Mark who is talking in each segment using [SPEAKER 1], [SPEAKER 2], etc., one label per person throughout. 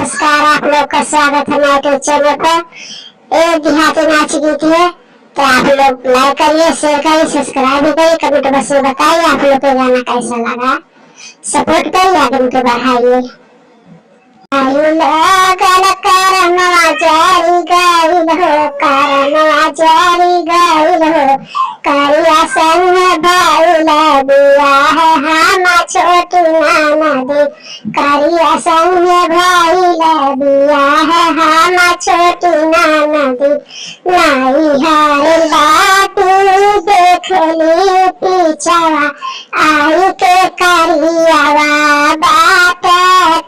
[SPEAKER 1] नमस्कार, आप लोग का स्वागत है यूट्यूब चैनल पर। एक देहाती नाच गीत है, तो आप लोग लाइक करिए, शेयर करिए, सब्सक्राइब भी करिए, कमेंट बॉक्स में बताइए आप लोग को गाना कैसा लगा। सपोर्ट करिए, आगे उनको बढ़ाइए। लागल करनवा जारी गइल हो, करनवा जारी गइल हो, करिया संग भइल बियाह हम छोटी ननदी, करिया संग भइल बियाह हम छोटी ननदी। नैहर बाटी देखली पीछवा, आई के करियावा बात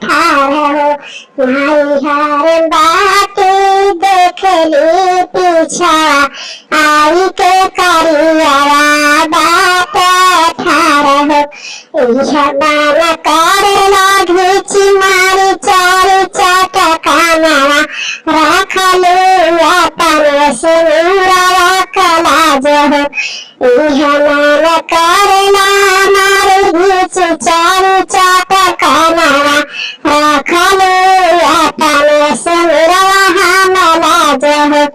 [SPEAKER 1] ठार हो। नैहर बाटी देखली पीछवा, आई के करियावा बात ठार हो। मान करेला घीची मारी चारी चटकाना, रखलू अपन सुनुरवा कलाज हो। मान करेला मारी घीची चारी चटकाना, रखलू अपन सुनुरवा हमलाज हो।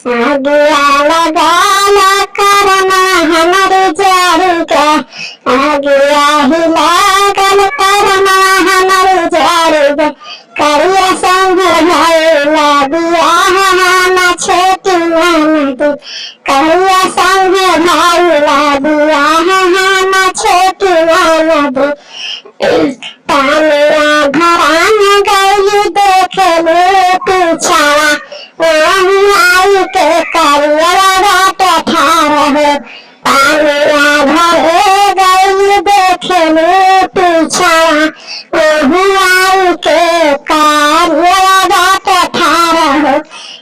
[SPEAKER 1] आगिया लगाला करना हमारी जरू के, आगिया ही लागल करना हमारी जरू के, करिया संग भइल बियाह हम छोटी ननदी, करिया संग भइल बियाह हम छोटी ननदी। पानिया भरान गइली देखलू पीछवा, आई के करिया बात ठार हो। पानिया भरे गइली देखलू पीछवा, आई के करिया बात ठार हो।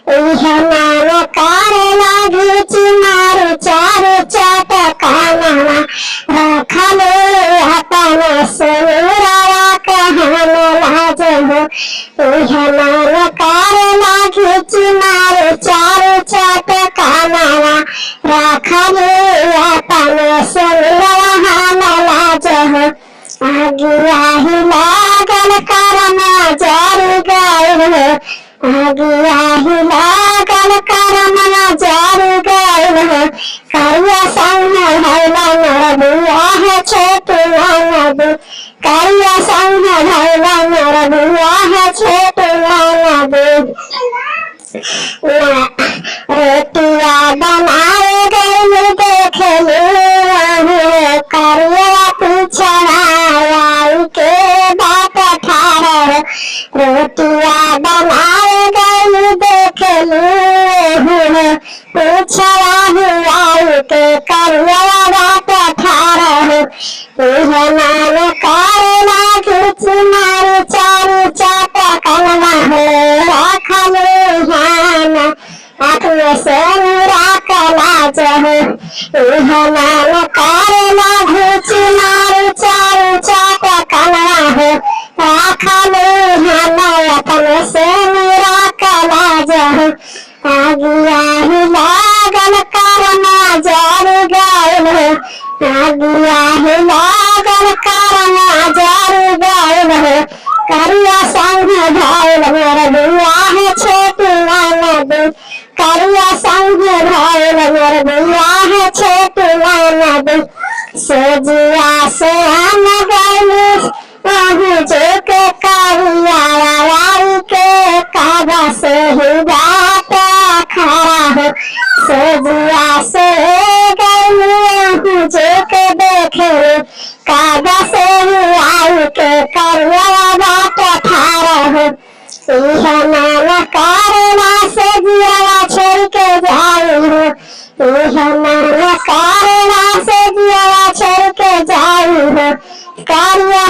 [SPEAKER 1] मान करेला घीची मारी चारी चटकाना, रखलू अपन सुनुरवा हमलाज हो। मान करेला घीची मारी चारी चटकाना, रखलू अपन सुनुरवा हमलाज हो। आगिया ही लागल करना जारी गइल हो, आगिया ही लागल करना जारी गइल हो, करिया संग भइल मोर बियाह छोटी ननदी, करिया संग भइल मोर बियाह छोटी ननदी। रोटिया बनाए गइल देखलू करिया पीछवा, आई के बात ठार हो। रोटिया बनाए गइल देखलू पीछवा, आई के करिया बात ठार हो। मान करेला घीची मारी चारी चटकाना हो, रखलू अपने सुनुरवा कलाज हो। मान करेला घीची मारी चारी चटकाना हो, रखलू अपने सुनुरवा कलाज हो। आगिया ही लागल करना जारी गइल हो, आगिया ही लागल करना जारी गइल हो, करिया संग भइल मोर बियाह छोटी ननदी, करिया संग भइल मोर बियाह छोटी ननदी। सोजिया से हम गइली जो के करिया, आई के काबा से ही बात खड़ा हो। सोजिया से गइली जो के देखे, काबा से ही आई के करिया बात ठार हो। मान करेला से जिया छोड़ के जाई हो, मान करेला से जिया छोड़ के जाई हो, करिया